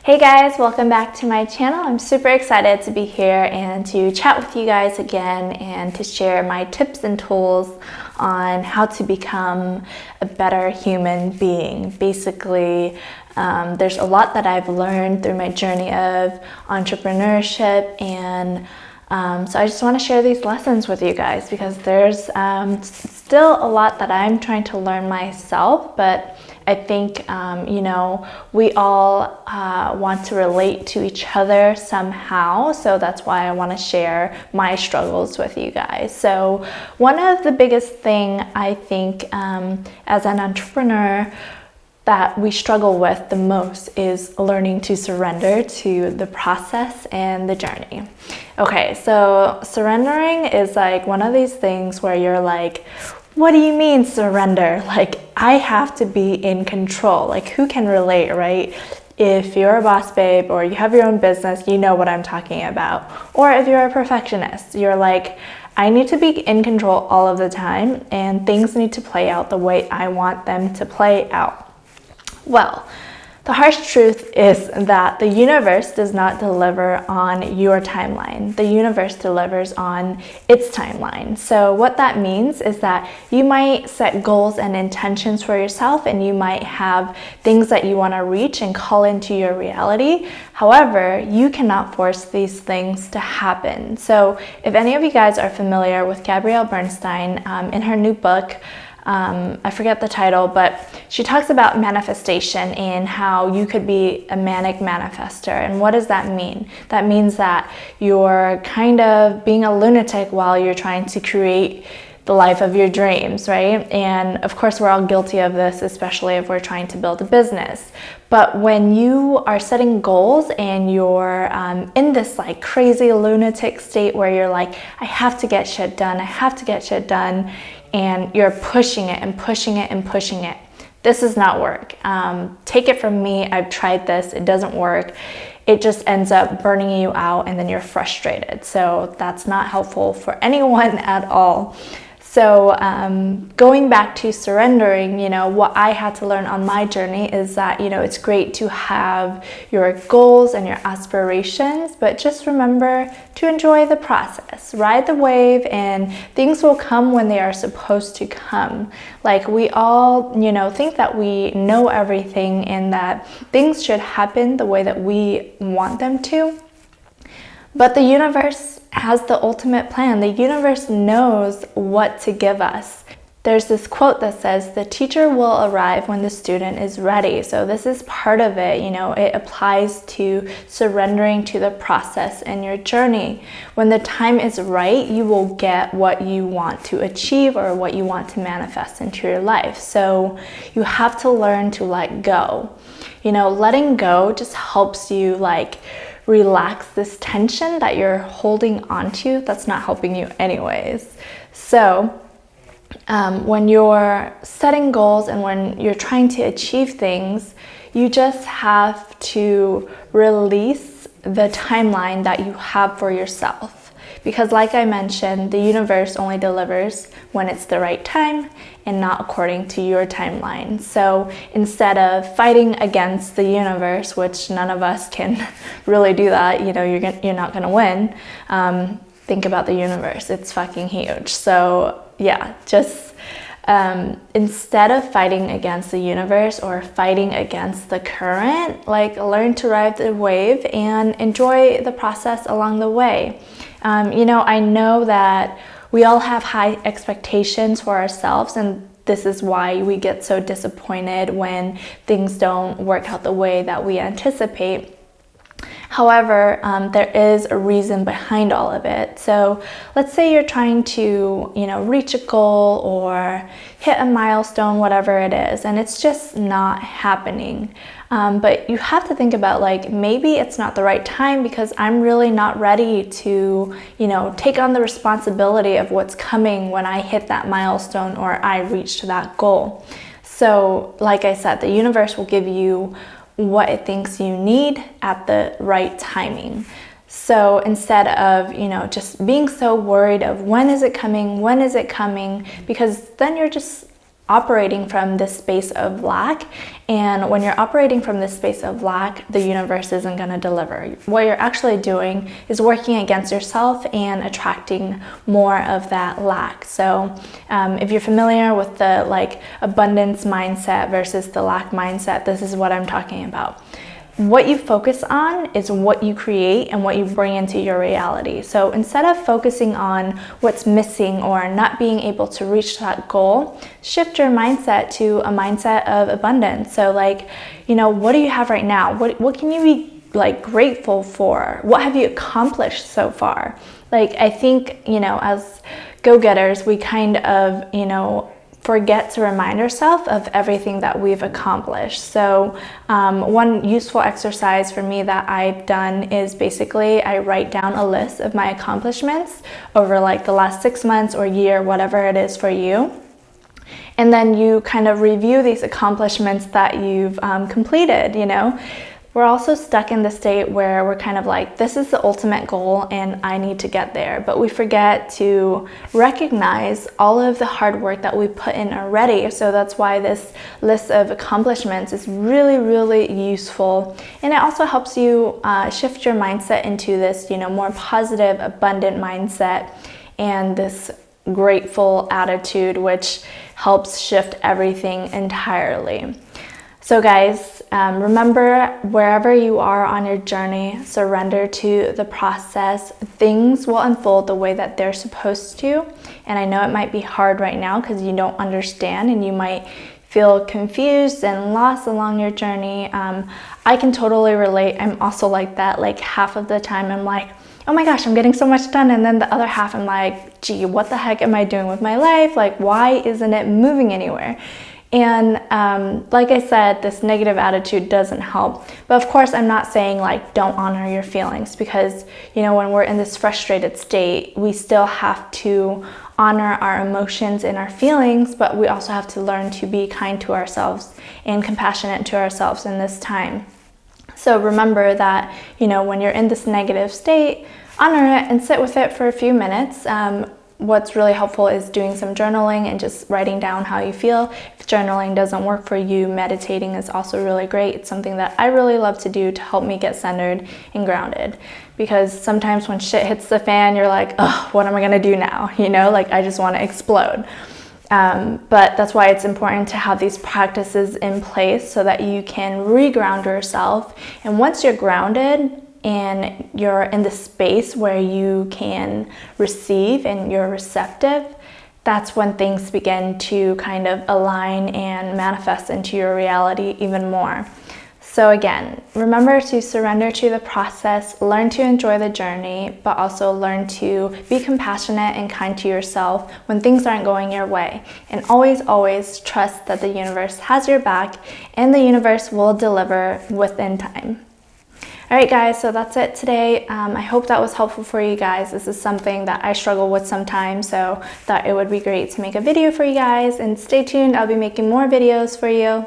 Hey guys, welcome back to my channel. I'm super excited to be here and to chat with you guys again and to share my tips and tools on how to become a better human being. Basically, there's a lot that I've learned through my journey of entrepreneurship, and so I just want to share these lessons with you guys because there's still a lot that I'm trying to learn myself, but I think, we all want to relate to each other somehow, so that's why I want to share my struggles with you guys. So one of the biggest thing I think as an entrepreneur that we struggle with the most is learning to surrender to the process and the journey. Okay, so surrendering is like one of these things where you're like, what do you mean surrender? Like, I have to be in control. Like, who can relate, right? If you're a boss babe or you have your own business, you know what I'm talking about. Or if you're a perfectionist, you're like, I need to be in control all of the time and things need to play out the way I want them to play out. Well, the harsh truth is that the universe does not deliver on your timeline. The universe delivers on its timeline. So what that means is that you might set goals and intentions for yourself, and you might have things that you want to reach and call into your reality. However, you cannot force these things to happen. So if any of you guys are familiar with Gabrielle Bernstein, in her new book, I forget the title, but she talks about manifestation and how you could be a manic manifester. And what does that mean? That means that you're kind of being a lunatic while you're trying to create the life of your dreams, right? And of course, we're all guilty of this, especially if we're trying to build a business. But when you are setting goals and you're in this like crazy lunatic state where you're like, I have to get shit done, I have to get shit done, and you're pushing it and pushing it and pushing it, this does not work. Take it from me, I've tried this, it doesn't work. It just ends up burning you out and then you're frustrated. So that's not helpful for anyone at all. So going back to surrendering, what I had to learn on my journey is that, it's great to have your goals and your aspirations, but just remember to enjoy the process, ride the wave, and things will come when they are supposed to come. Like, we all, think that we know everything and that things should happen the way that we want them to. But the universe has the ultimate plan. The universe knows what to give us. There's this quote that says, the teacher will arrive when the student is ready. So this is part of it, it applies to surrendering to the process and your journey. When the time is right, you will get what you want to achieve or what you want to manifest into your life. So you have to learn to let go. Letting go just helps you relax this tension that you're holding onto that's not helping you anyways. So when you're setting goals and when you're trying to achieve things, you just have to release the timeline that you have for yourself. Because like I mentioned, the universe only delivers when it's the right time and not according to your timeline. So instead of fighting against the universe, which none of us can really do that, you're not gonna win, think about the universe. It's fucking huge. So yeah, just instead of fighting against the universe or fighting against the current, learn to ride the wave and enjoy the process along the way. I know that we all have high expectations for ourselves, and this is why we get so disappointed when things don't work out the way that we anticipate. However, there is a reason behind all of it. So let's say you're trying to, reach a goal or hit a milestone, whatever it is, and it's just not happening. But you have to think about maybe it's not the right time because I'm really not ready to, take on the responsibility of what's coming when I hit that milestone or I reach that goal. So like I said, the universe will give you what it thinks you need at the right timing. So instead of, just being so worried of when is it coming, because then you're just operating from this space of lack. And when you're operating from this space of lack, the universe isn't going to deliver. What you're actually doing is working against yourself and attracting more of that lack. So if you're familiar with the like abundance mindset versus the lack mindset, this is what I'm talking about. What you focus on is what you create and what you bring into your reality. So instead of focusing on what's missing or not being able to reach that goal, shift your mindset to a mindset of abundance. So like, you know, what do you have right now? What can you be like grateful for? What have you accomplished so far? Like, I think, you know, as go-getters, we kind of, you know, forget to remind ourselves of everything that we've accomplished. So one useful exercise for me that I've done is basically I write down a list of my accomplishments over like the last 6 months or year, whatever it is for you. And then you kind of review these accomplishments that you've completed, you know. We're also stuck in the state where we're kind of like, this is the ultimate goal and I need to get there. But we forget to recognize all of the hard work that we put in already. So that's why this list of accomplishments is really, really useful. And it also helps you shift your mindset into this, you know, more positive, abundant mindset and this grateful attitude, which helps shift everything entirely. So guys, remember, wherever you are on your journey, surrender to the process. Things will unfold the way that they're supposed to. And I know it might be hard right now because you don't understand and you might feel confused and lost along your journey. I can totally relate. I'm also like that. Like half of the time I'm like, oh my gosh, I'm getting so much done. And then the other half I'm like, gee, what the heck am I doing with my life? Like, why isn't it moving anywhere? And like I said, this negative attitude doesn't help. But of course, I'm not saying like don't honor your feelings, because, you know, when we're in this frustrated state, we still have to honor our emotions and our feelings, but we also have to learn to be kind to ourselves and compassionate to ourselves in this time. So remember that, you know, when you're in this negative state, honor it and sit with it for a few minutes. What's really helpful is doing some journaling and just writing down how you feel. If journaling doesn't work for you, meditating is also really great. It's something that I really love to do to help me get centered and grounded. Because sometimes when shit hits the fan, you're like, oh, what am I gonna do now? You know, like I just wanna explode. But that's why it's important to have these practices in place so that you can re-ground yourself. And once you're grounded, and you're in the space where you can receive and you're receptive, that's when things begin to kind of align and manifest into your reality even more. So again, remember to surrender to the process, learn to enjoy the journey, but also learn to be compassionate and kind to yourself when things aren't going your way. And always, always trust that the universe has your back and the universe will deliver within time. All right, guys, so that's it today. I hope that was helpful for you guys. This is something that I struggle with sometimes, so thought it would be great to make a video for you guys. And stay tuned, I'll be making more videos for you.